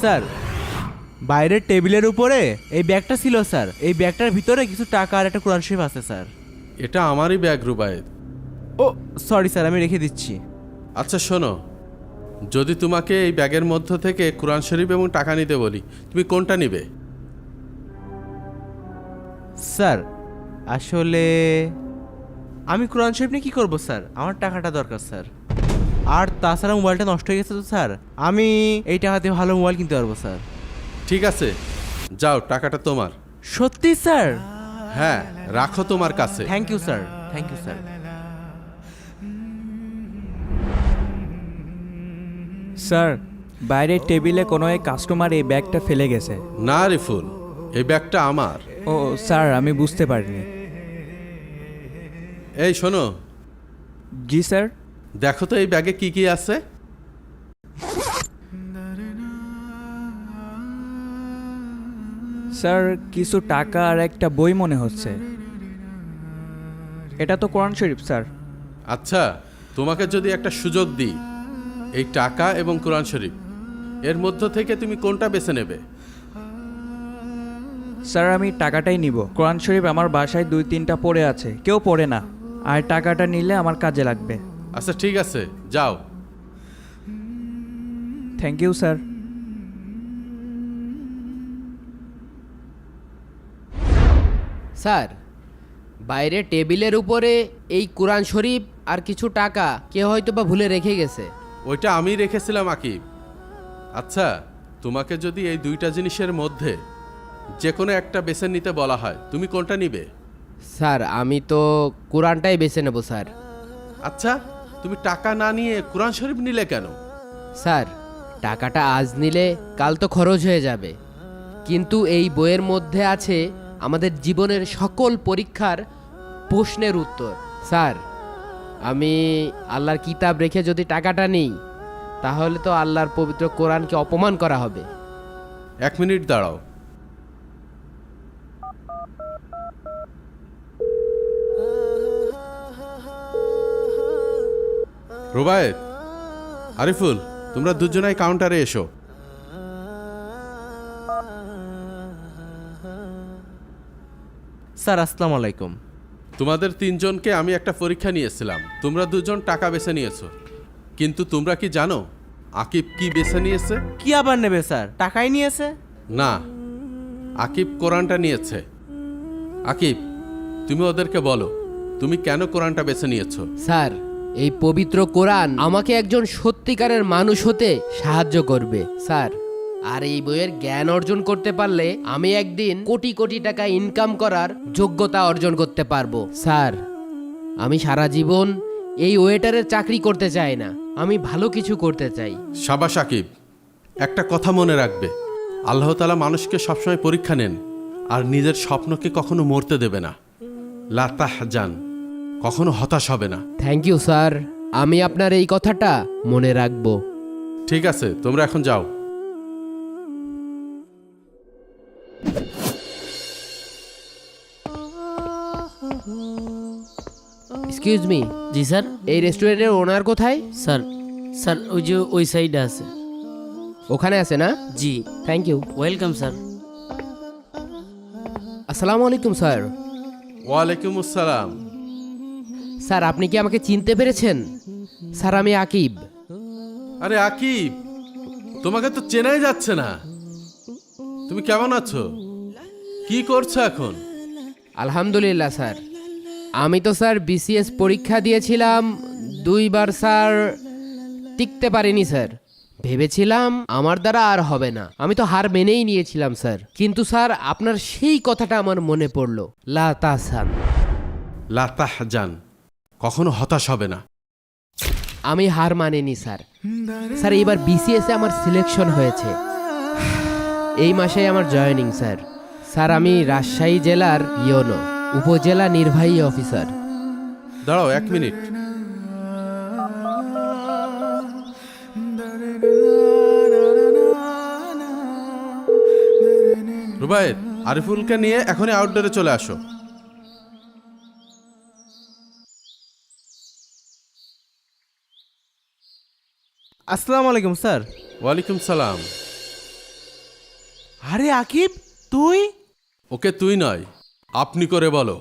Sir বাইরের টেবিলের উপরে এই ব্যাগটা ছিল স্যার। এই ব্যাগটার ভিতরে কিছু টাকা আর একটা কোরআন শরীফ আছে স্যার। এটা আমারই ব্যাগ রুবায়েত। ও সরি স্যার, আমি রেখে দিচ্ছি। আচ্ছা শোনো, যদি তোমাকে এই ব্যাগের মধ্য থেকে কোরআন শরীফ এবং টাকা নিতে বলি, তুমি কোনটা নিবে? স্যার আসলে আমি কোরআন শরীফ নিয়ে কী করবো স্যার, আমার টাকাটা দরকার স্যার। আর তাছাড়া মোবাইলটা নষ্ট হয়ে গেছে তো স্যার, আমি এই টাকা দিয়ে ভালো মোবাইল কিনতে পারবো স্যার। ঠিক আছে, যাও, টাকাটা তোমার। সত্যি স্যার? হ্যাঁ, রাখো তোমার কাছে। Thank you sir, thank you sir. Sir বাইরের টেবিলে কোনো এক কাস্টমার এই ব্যাগটা ফেলে গেছে। না রিফুল, এই ব্যাগটা আমার। ও স্যার, আমি বুঝতে পারিনি। এই শোনো, জি স্যার। দেখো তো এই ব্যাগে কি কি আছে। স্যার কিছু টাকা আর একটা বই মনে হচ্ছে। এটা তো কোরআন শরীফ স্যার। আচ্ছা, তোমাকে যদি একটা সুযোগ দিই, এই টাকা এবং কোরআন শরীফ এর মধ্য থেকে তুমি কোনটা বেছে নেবে? স্যার আমি টাকাটাই নিব। কোরআন শরীফ আমার বাসায় 2-3টা পড়ে আছে, কেউ পড়ে না, আর টাকাটা নিলে আমার কাজে লাগবে। আচ্ছা ঠিক আছে, যাও। Thank you sir. স্যার, বাইরে টেবিলের উপরে এই কোরআন শরীফ আর কিছু টাকা কেউ হয়তো বা ভুলে রেখে গেছে। ওইটা আমি রেখেছিলাম আকিব। আচ্ছা, তোমাকে যদি এই দুইটা জিনিসের মধ্যে যে কোনো একটা বেছে নিতে বলা হয়, তুমি কোনটা নিবে? স্যার আমি তো কোরআনটাই বেছে নেব স্যার। আচ্ছা, তুমি টাকা না নিয়ে কোরআন শরীফ নিলে কেন? স্যার টাকাটা আজ নিলে কাল তো খরচ হয়ে যাবে, কিন্তু এই বইয়ের মধ্যে আছে আমাদের জীবনের সকল পরীক্ষার প্রশ্নের উত্তর। স্যার আমি আল্লাহর কিতাব রেখে যদি টাকাটা নিই, তাহলে তো আল্লাহর পবিত্র কোরআনকে অপমান করা হবে। 1 মিনিট দাঁড়াও। রুবায়েত, আরিফুল, তোমরা দুজনাই কাউন্টারে এসো। স্যার আসসালামু আলাইকুম। তোমাদের তিনজনকে আমি একটা পরীক্ষা নিয়েছিলাম, তোমরা দুজন টাকা বেছে নিয়েছো, কিন্তু তোমরা কি জানো আকিব কি বেছে নিয়েছে? কি আবার নেবে স্যার, টাকাই নিয়েছে? না, আকিব কোরআনটা নিয়েছে। আকিব, তুমি ওদেরকে বলো তুমি কেন কোরআনটা বেছে নিয়েছো। স্যার এই পবিত্র কোরআন আমাকে একজন সত্যিকারের মানুষ হতে সাহায্য করবে স্যার। আর এই বইয়ের জ্ঞান অর্জন করতে পারলে আমি একদিন কোটি কোটি টাকা ইনকাম করার যোগ্যতা অর্জন করতে পারবো স্যার। আমি সারা জীবন এই ওয়েটারের চাকরি করতে চাই না, আমি ভালো কিছু করতে চাই। শাবাশ আকিব, একটা কথা মনে রাখবে, আল্লাহ তাআলা মানুষকে সবসময় পরীক্ষা নেন, আর নিজের স্বপ্নকে কখনো মরতে দেবে না। লা তাহজান, কখনো হতাশ হবে না। থ্যাংক ইউ স্যার, আমি আপনার এই কথাটা মনে রাখবো। ঠিক আছে, তোমরা এখন যাও। Excuse me. জি স্যার। এই রেস্টুরেন্টের ওনার কোথায়? স্যার স্যার ওই যে ওই সাইডে আছে। ওখানে আছে না? জি। Thank you. Welcome sir. আসসালামু আলাইকুম স্যার। ওয়ালাইকুম আসসালাম। স্যার আপনি কি আমাকে চিনতে পেরেছেন? স্যার আমি আকিব। আরে আকিব, তোমাকে তো চেনাই যাচ্ছে না। তুমি কেমন আছো? কি করছো এখন? আলহামদুলিল্লাহ স্যার। আমি তো স্যার বিসিএস পরীক্ষা দিয়েছিলাম 2বার স্যার, টিকতে পারিনি স্যার। ভেবেছিলাম আমার দ্বারা আর হবে না, আমি তো হার মেনেই নিয়েছিলাম স্যার। কিন্তু স্যার আপনার সেই কথাটা আমার মনে পড়লো, লা তাহজান। লা তাহজান, কখনো হতাশ হবে না। আমি হার মানিনি স্যার। স্যার এইবার বিসিএস এ আমার সিলেকশন হয়েছে, এই মাসে আমার জয়েনিং স্যার। স্যার আমি রাজশাহী জেলার ইয়োনো উপজেলা নির্বাহী অফিসার। দাঁড়াও 1 মিনিট। রুবায়েত, আরিফুলকে নিয়ে এখনই আউটডোরে চলে আসো। আসসালামু আলাইকুম স্যার। ওয়ালাইকুম সালাম। আরে আকিব, তুই? ওকে তুই নয়, আপনি করে বলো।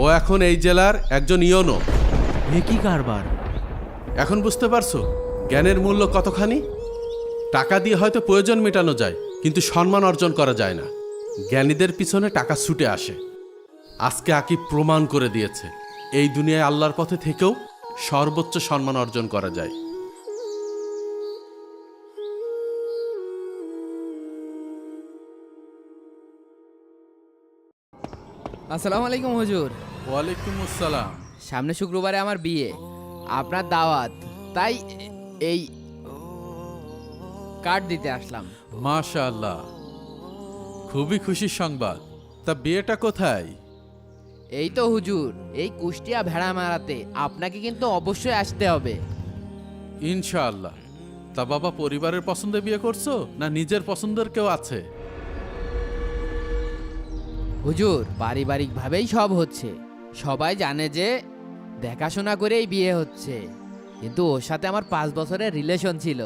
ও এখন এই জেলার একজন ইয়নো। এ কি কারবার? এখন বুঝতে পারছো জ্ঞানের মূল্য কতখানি? টাকা দিয়ে হয়তো প্রয়োজন মেটানো যায়, কিন্তু সম্মান অর্জন করা যায় না। জ্ঞানীদের পিছনে টাকা ছুটে আসে। আজকে আকিব প্রমাণ করে দিয়েছে এই দুনিয়ায় আল্লাহর পথে থেকেও সর্বোচ্চ সম্মান অর্জন করা যায়। আসসালামু আলাইকুম হুজুর। ওয়ালাইকুম আসসালাম। সামনে শুক্রবারে আমার বিয়ে, আপনার দাওয়াত, তাই এই কার্ড দিতে আসলাম। মাশাআল্লাহ, খুবই খুশির সংবাদ। তা বিয়েটা কোথায়? এই তো হুজুর, এই কুষ্টিয়া ভেড়া মারাতে। আপনাকে কিন্তু অবশ্যই আসতে হবে। ইনশাআল্লাহ। তা বাবা, পরিবারের পছন্দে বিয়ে করছো না নিজের পছন্দের কেউ আছে? হুজুর, পারিবারিকভাবেই সব হচ্ছে। সবাই জানে যে দেখাশোনা করেই বিয়ে হচ্ছে, কিন্তু ওর সাথে আমার 5 বছরের রিলেশন ছিল।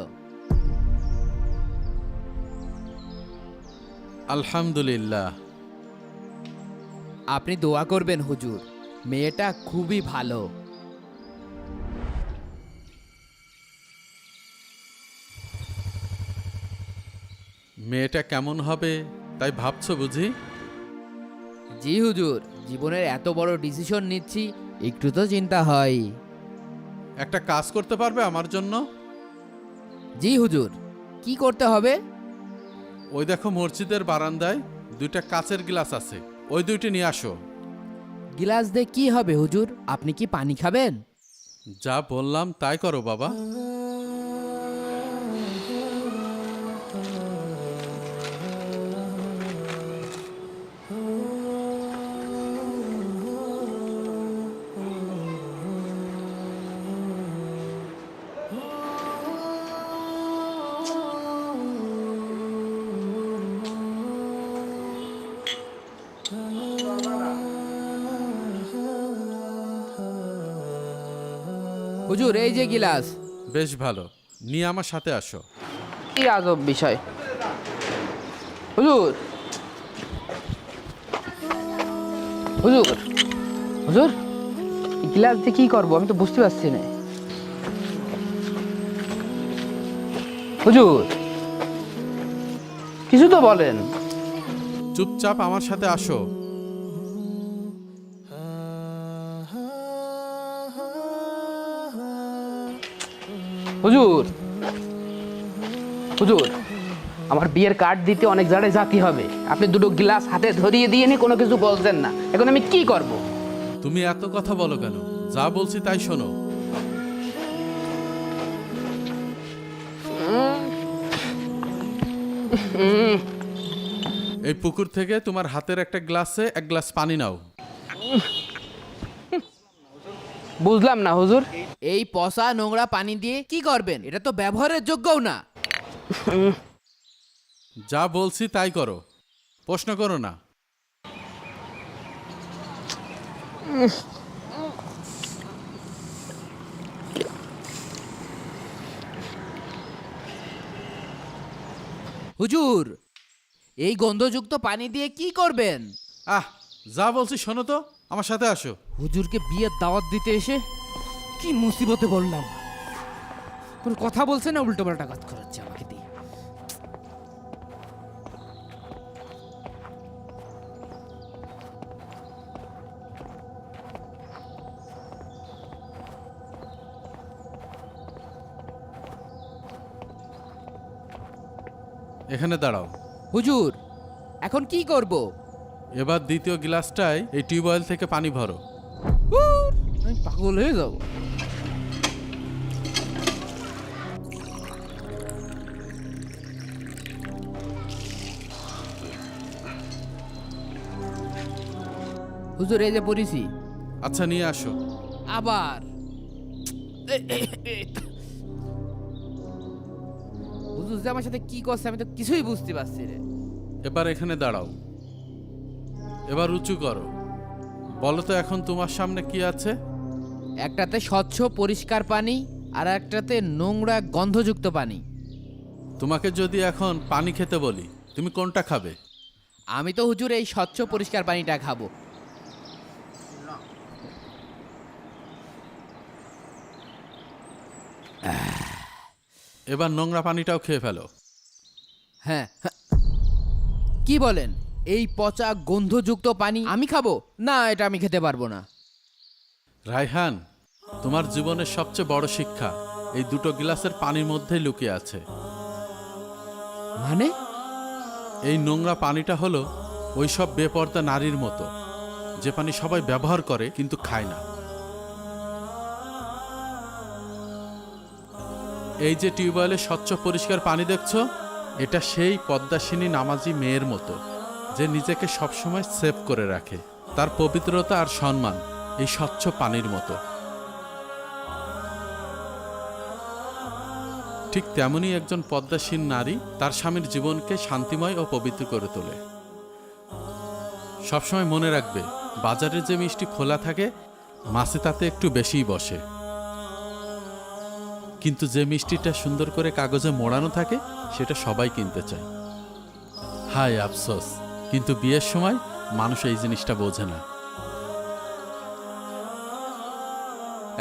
আলহামদুলিল্লাহ। আপনি দোয়া করবেন হুজুর, মেয়েটা খুবই ভালো। মেয়েটা কেমন হবে তাই ভাবছো বুঝি? জি হুজুর, জীবনের এত বড় ডিসিশন নিচ্ছি, একটু তো চিন্তা হয়। একটা কাজ করতে পারবে আমার জন্য? জি হুজুর, কি করতে হবে? ওই দেখো মসজিদের বারান্দায় 2টা কাচের গ্লাস আছে, ওই 2টি নিয়ে আসো। গিলাস দিয়ে কি হবে হুজুর? আপনি কি পানি খাবেন? যা বললাম তাই করো বাবা। হুজুর, এই যে গিলাস। বেশ ভালো, নিয়ে আমার সাথে আসো। কি আজব বিষয়। হুজুর, হুজুর, হুজুর, এই গিলাস দিয়ে কি করবো আমি তো বুঝতে পারছি না। হুজুর, কিছু তো বলেন। চুপচাপ আমার সাথে আসো। হুজুর, হুজুর, আমার বিয়ের কার্ড দিতে অনেক জায়গায় জাতি হবে। আপনি 2টো গ্লাস হাতে ধরিয়ে দিয়ে নি, কোনো কিছু বলছেন না। এখন আমি কি করব? তুমি এত কথা বলো কেন? যা বলছি তাই শোনো। এই পুকুর থেকে তোমার হাতের একটা গ্লাসে 1 গ্লাস পানি নাও। বুঝলাম না হুজুর। এই পচা নোংরা পানি দিয়ে কি করবেন? এটা তো ব্যবহারের যোগ্যও না। যা বলছি তাই করো, প্রশ্ন করো না। হুজুর, এই গন্ধযুক্ত পানি দিয়ে কি করবেন? আহ, যা বলছি শোনো তো, আমার সাথে আসো। হুজুরকে বিয়ের দাওয়াত দিতে এসে কি মুসিবতে বললাম। কোন কথা বলছে না, উল্টো পাল্টা কাজ করাচ্ছে আমাকে দিয়ে। এখানে দাঁড়াও। হুজুর, এখন কি করব? এবার দ্বিতীয় গ্লাসটায় এই টিউবওয়েল থেকে পানি ভরো। আমি পাগল হয়ে যাব। হুজুর, এই যে পড়েছি। আচ্ছা, নিয়ে আসো। আবার হুজুর যে আমার সাথে কি করছে আমি তো কিছুই বুঝতে পারছি রে। এবার এখানে দাঁড়াও। এবার উঁচু করো। বলো তো এখন তোমার সামনে কি আছে? একটাতে স্বচ্ছ পরিষ্কার পানি, আর একটাতে নোংরা গন্ধযুক্ত পানি। তোমাকে যদি এখন পানি খেতে বলি, তুমি কোনটা খাবে? আমি তো হুজুর এই স্বচ্ছ পরিষ্কার পানিটা খাবো। এবার নোংরা পানিটাও খেয়ে ফেলো। হ্যাঁ হ্যাঁ। কি বলেন? এই পচা গন্ধযুক্ত পানি আমি খাবো না? এটা আমি খেতে পারবো না। রায়হান, তোমার জীবনের সবচেয়ে বড় শিক্ষা এই দুটো গ্লাসের পানির মধ্যেই লুকিয়ে আছে। মানে? এই নোংরা পানিটা হলো ওই সব বেপর্দা নারীর মতো, যে পানি সবাই ব্যবহার করে কিন্তু খায় না। এই যে টিউবওয়েলে স্বচ্ছ পরিষ্কার পানি দেখছো, এটা সেই পদ্মাসিনী নামাজি মেয়ের মতো, যে নিজেকে সবসময় সেভ করে রাখে। তার পবিত্রতা আর সম্মান এই স্বচ্ছ পানির মতো। ঠিক তেমনই একজন পদ্মাসীন নারী তার স্বামীর জীবনকে শান্তিময় ও পবিত্র করে তোলে। সবসময় মনে রাখবে, বাজারে যে মিষ্টি খোলা থাকে মাছে তাতে একটু বেশিই বসে, কিন্তু যে মিষ্টিটা সুন্দর করে কাগজে মোড়ানো থাকে সেটা সবাই কিনতে চায়। হায় আফসোস, কিন্তু বিয়ের সময় মানুষ এই জিনিসটা বোঝে না।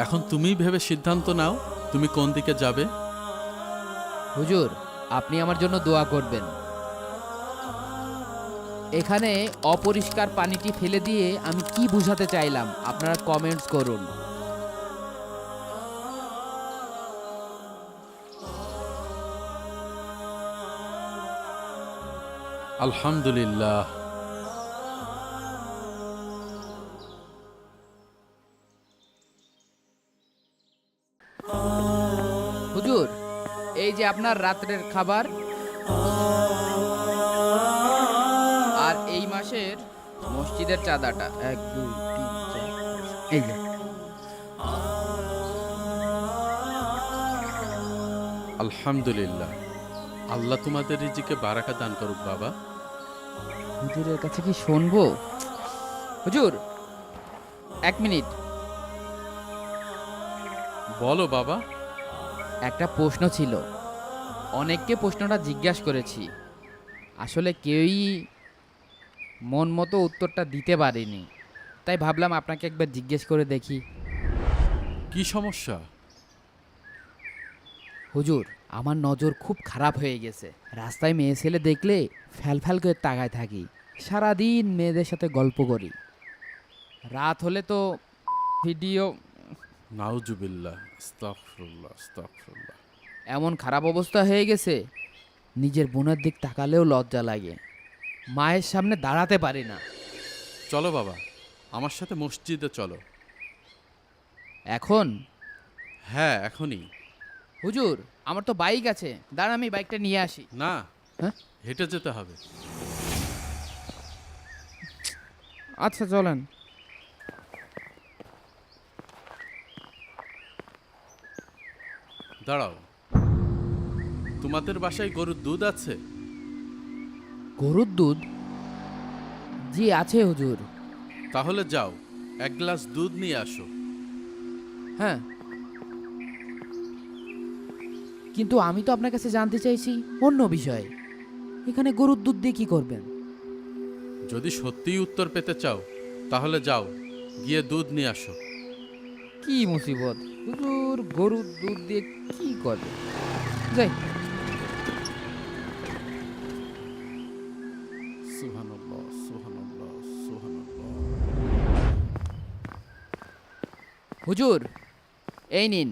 এখন তুমিই ভেবে সিদ্ধান্ত নাও তুমি কোন দিকে যাবে। হুজুর, আপনি আমার জন্য দোয়া করবেন। এখানে অপরিষ্কার পানিটি ফেলে দিয়ে আমি কি বুঝাতে চাইলাম আপনারা কমেন্টস করুন। আলহামদুলিল্লাহ। হুজুর, এই যে আপনার রাত্রের খাবার আর এই মাসের মসজিদের চাঁদাটা। 1 2 3 4 এই যে। আলহামদুলিল্লাহ, আল্লাহ তোমাদের রিজিকে বারাকা দান করুক বাবা। হুজুরের কাছে কি শুনবো? হুজুর, 1 মিনিট। বলো বাবা। একটা প্রশ্ন ছিল, অনেককে প্রশ্নটা জিজ্ঞাসা করেছি, আসলে কেউই মন মতো উত্তরটা দিতে পারেনি, তাই ভাবলাম আপনাকে একবার জিজ্ঞেস করে দেখি। কি সমস্যা? হুজুর, আমার নজর খুব খারাপ হয়ে গেছে। রাস্তায় মেয়ে ছেলে দেখলে ফ্যাল ফ্যাল করে তাকায় থাকি। সারাদিন মেয়েদের সাথে গল্প করি, রাত হলে তো ভিডিও। নাউজুবিল্লাহ, আস্তাগফিরুল্লাহ, আস্তাগফিরুল্লাহ। এমন খারাপ অবস্থা হয়ে গেছে, নিজের বোনের দিক তাকালেও লজ্জা লাগে, মায়ের সামনে দাঁড়াতে পারি না। চলো বাবা, আমার সাথে মসজিদে চলো। এখন? হ্যাঁ, এখনই। হুজুর, আমার তো বাইক আছে, দাঁড়ান আমি বাইকটা নিয়ে আসি। না, হ্যাঁ? হেঁটে যেতে হবে। আচ্ছা চলেন। দাঁড়াও, তোমাদের বাসায় গরুর দুধ আছে? গরুর দুধ? জি আছে হুজুর। তাহলে যাও, 1 গ্লাস দুধ নিয়ে আসো। হ্যাঁ, কিন্তু আমি তো আপনার কাছে জানতে চাইছি অন্য বিষয়ে। এখানে গরুর দুধ দিয়ে কি করবেন? যদি সত্যিই উত্তর পেতে চাও তাহলে যাও, গিয়ে দুধ নিয়ে আসো। কি মুসিবত, হুজুর গরুর দুধ দিয়ে কি করবে? যাই। সুবহানাল্লাহ, সুবহানাল্লাহ, সুবহানাল্লাহ। হুজুর, এই নিন।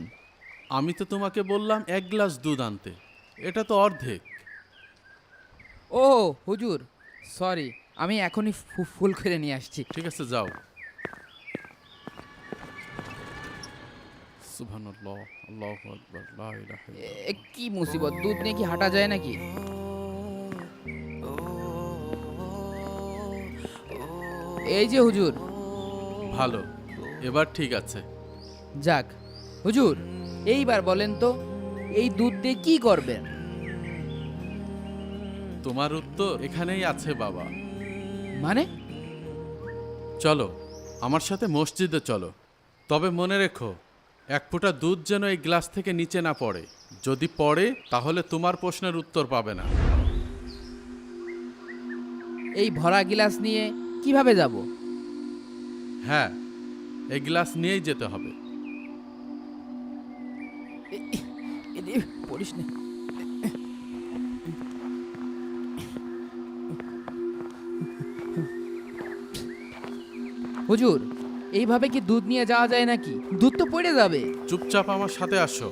আমি তো তোমাকে বললাম 1 গ্লাস দুধ আনতে, এটা তো অর্ধেক। ও হুজুর, সরি, আমি এখনই ফুল করে নিয়ে আসছি। ঠিক আছে, যাও। সুবহানাল্লাহ, আল্লাহু আকবার, লা ইলাহা ইল্লাল্লাহ। কি মুসিবত, দুধ নিয়ে কি হাঁটা যায় নাকি? এই যে হুজুর। ভালো, এবার ঠিক আছে। যাক হুজুর, এইবার বলেন তো এই দুধ দিয়ে কি করবেন? তোমার উত্তর এখানেই আছে বাবা। মানে? চলো, আমার সাথে মসজিদে চলো। তবে মনে রেখো, 1 ফোঁটা দুধ যেন এই গ্লাস থেকে নিচে না পড়ে। যদি পড়ে তাহলে তোমার প্রশ্নের উত্তর পাবে না। এই ভরা গিলাস নিয়ে কিভাবে যাব? হ্যাঁ, এই গ্লাস নিয়েই যেতে হবে। পড়িস না। হুজুর, এইভাবে কি দুধ নিয়ে যাওয়া যায় নাকি? দুধ তো পড়ে যাবে। চুপচাপ আমার সাথে আসো।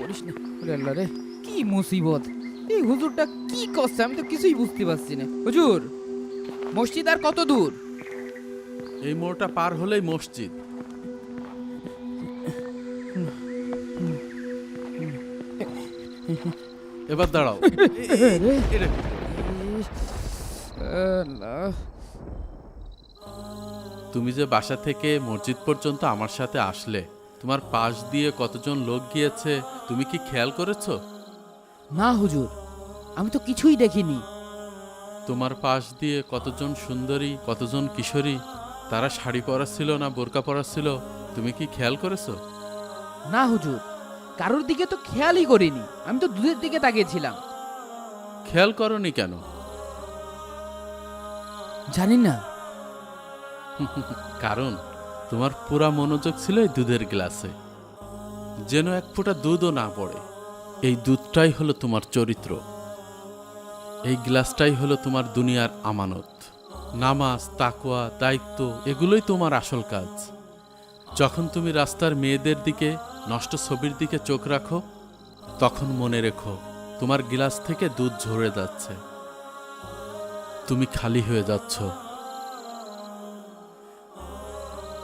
পড়িস না। ওরে আল্লাহ রে, কি মুসিবত! এই হুজুরটা কি করছে আমি তো কিছুই বুঝতে পারছি না। হুজুর, মসজিদ আর কত দূর? এই মোড়টা পার হলেই মসজিদ। এবার দাঁড়াও। এটা কি? তুমি যে বাসা থেকে মসজিদ পর্যন্ত আমার সাথে আসলে, তোমার পাশ দিয়ে কতজন লোক গিয়েছে তুমি কি খেয়াল করেছো? না হুজুর, আমি তো কিছুই দেখিনি। তোমার পাশ দিয়ে কতজন সুন্দরী, কতজন কিশোরী, তারা শাড়ি পরা ছিল না বোরকা পরা ছিল, তুমি কি খেয়াল করেছো? না হুজুর, কারোর দিকে তো খেয়ালই করিনি। আমি তো দুধের দিকে তাকিয়েছিলাম। খেয়াল করনি কেন? জানি না। কারণ তোমার পুরা মনোযোগ ছিল এই দুধের গ্লাসে, যেন এক ফোঁটা দুধও না পড়ে। এই দুধটাই হলো তোমার চরিত্র, এই গ্লাসটাই হলো তোমার দুনিয়ার আমানত। নামাজ, তাকওয়া, দায়িত্ব এগুলোই তোমার আসল কাজ। যখন তুমি রাস্তার মেয়েদের দিকে, নষ্ট ছবির দিকে চোখ রাখো, তখন মনে রেখো তোমার গ্লাস থেকে দুধ ঝরে যাচ্ছে, তুমি খালি হয়ে যাচ্ছ।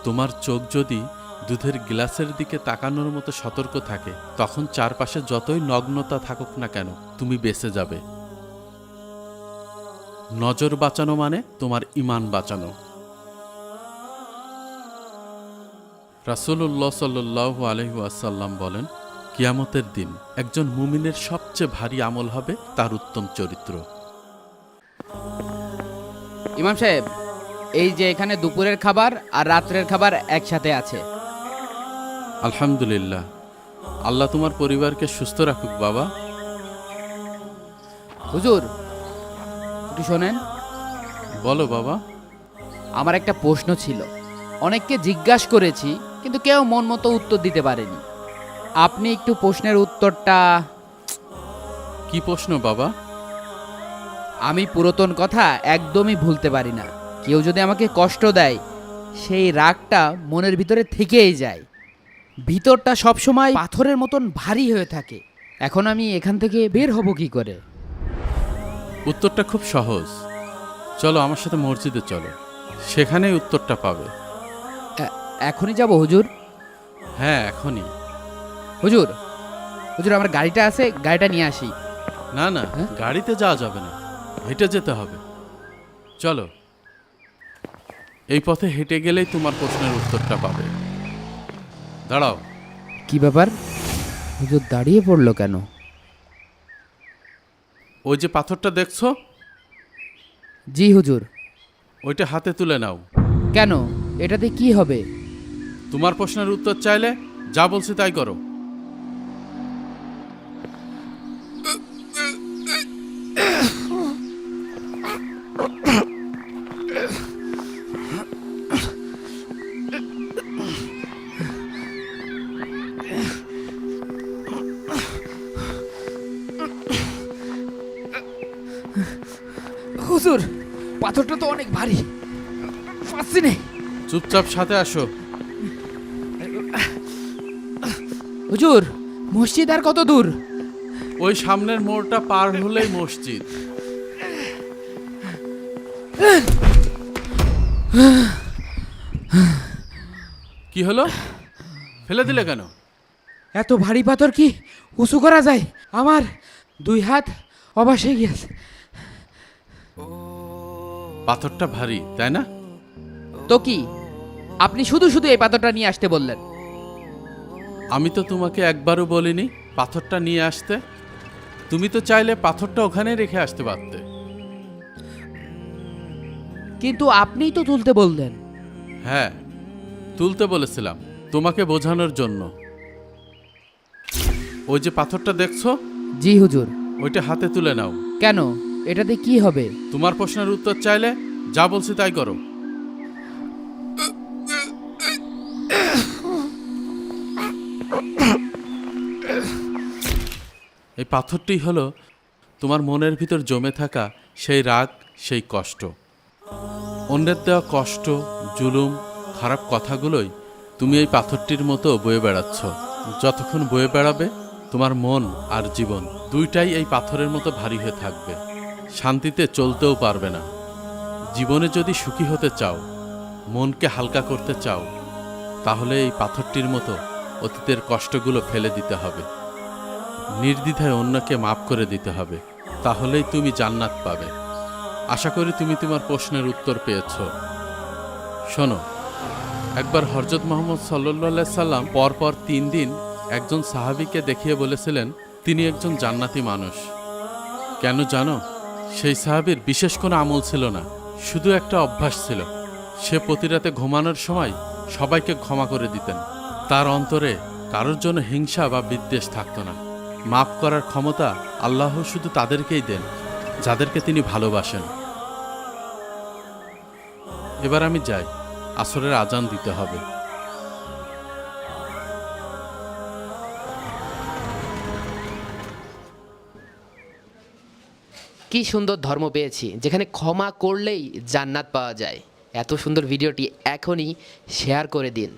তোমার চোখ যদি দুধের গ্লাসের দিকে তাকানোর মতো সতর্ক থাকে, তখন চারপাশে যতই নগ্নতা থাকুক না কেন তুমি বেঁচে যাবে। নজর বাঁচানো মানে তোমার ঈমান বাঁচানো। রাসূলুল্লাহ সাল্লাল্লাহু আলাইহি ওয়াসাল্লাম বলেন, কিয়ামতের দিন একজন মুমিনের সবচেয়ে ভারী আমল হবে তার উত্তম চরিত্র। ইমাম সাহেব, এই যে এখানে দুপুরের খাবার আর রাত্রের খাবার একসাথে আছে। আলহামদুলিল্লাহ, আল্লাহ তোমার পরিবারকে সুস্থ রাখুক বাবা। হুজুর, একটু শোনেন। বলো বাবা। আমার একটা প্রশ্ন ছিল, অনেককে জিজ্ঞাসা করেছি কিন্তু কেউ মন মতো উত্তর দিতে পারেনি। আপনি একটু প্রশ্নের উত্তরটা। কি প্রশ্ন বাবা? আমি পুরাতন কথা একদমই ভুলতে পারি না। কেউ যদি আমাকে কষ্ট দেয়, সেই রাগটা মনের ভিতরে থেকেই যায়। ভিতরটা সবসময় পাথরের মতন ভারী হয়ে থাকে। এখন আমি এখান থেকে বের হব কি করে? উত্তরটা খুব সহজ। চলো আমার সাথে মসজিদে চলো, সেখানেই উত্তরটা পাবে। এখনই যাব হুজুর? হ্যাঁ, এখনই। হুজুর, হুজুর আমার গাড়িটা আছে, গাড়িটা নিয়ে আসি। না না, গাড়িতে যাওয়া যাবে না, হেঁটে যেতে হবে। চলো, এই পথে হেঁটে গেলেই তোমার প্রশ্নের উত্তরটা পাবে। দাঁড়াও। কি ব্যাপার, হুজুর দাঁড়িয়ে পড়লো কেন? ওই যে পাথরটা দেখছো, জি হুজুর। ওইটা হাতে তুলে নাও। কেন, এটাতে কি হবে? তোমার প্রশ্নের উত্তর চাইলে যা বলছি তাই করো। হুজুর, পাথরটা তো অনেক ভারী, পাচ্ছি না। চুপচাপ সাথে আসো। হুজুর, মসজিদ আর কত দূর? ওই সামনের মোড়টা পার হলেই মসজিদ। কি হলো, ফেলে দিলে কেন? এত ভারী পাথর কি উঁচু করা যায়? আমার 2 হাত অবাস হয়ে গেছে। পাথরটা ভারী, তাই না? তো কি, আপনি শুধু শুধু এই পাথরটা নিয়ে আসতে বললেন। আমি তো তোমাকে একবারও বলিনি পাথরটা নিয়ে আসতে। তুমি তো চাইলে পাথরটা ওখানে রেখে আসতে পারতে। কিন্তু আপনিই তো তুলতে বললেন। হ্যাঁ, তুলতে বলেছিলাম, তোমাকে বোঝানোর জন্য। ওই যে পাথরটা দেখছো, জি হুজুর। ওইটা হাতে তুলে নাও। কেন? এটাতে কি হবে? তোমার প্রশ্নের উত্তর চাইলে যা বলছি তাই করো। এই পাথরটি হলো তোমার মনের ভিতর জমে থাকা সেই রাগ, সেই কষ্ট। অন্যের দেওয়া কষ্ট, জুলুম, খারাপ কথাগুলোই তুমি এই পাথরটির মতো বয়ে বেড়াচ্ছ। যতক্ষণ বয়ে বেড়াবে তোমার মন আর জীবন দুইটাই এই পাথরের মতো ভারী হয়ে থাকবে, শান্তিতে চলতেও পারবে না। জীবনে যদি সুখী হতে চাও, মনকে হালকা করতে চাও, তাহলে এই পাথরটির মতো অতীতের কষ্টগুলো ফেলে দিতে হবে, নির্দ্বিধায় অন্যকে মাফ করে দিতে হবে। তাহলেই তুমি জান্নাত পাবে। আশা করি তুমি তোমার প্রশ্নের উত্তর পেয়েছ। শোনো, একবার হযরত মুহাম্মদ সাল্লাল্লাহু সাল্লাম পরপর 3 দিন একজন সাহাবীকে দেখিয়ে বলেছিলেন তিনি একজন জান্নাতি মানুষ। কেন জানো? সেই সাহাবীর বিশেষ কোনো আমল ছিল না, শুধু একটা অভ্যাস ছিল। সে প্রতি রাতে ঘুমানোর সময় সবাইকে ক্ষমা করে দিতেন। তার অন্তরে কারোর জন্য হিংসা বা বিদ্বেষ থাকতো না। মাফ করার ক্ষমতা আল্লাহ শুধু তাদেরকেই দেন যাদেরকে তিনি ভালোবাসেন। এবার আমি যাই, আসরের আজান দিতে হবে। কি সুন্দর ধর্ম পেয়েছি যেখানে ক্ষমা করলেই জান্নাত পাওয়া যায়। এত সুন্দর ভিডিওটি এখনই শেয়ার করে দিন।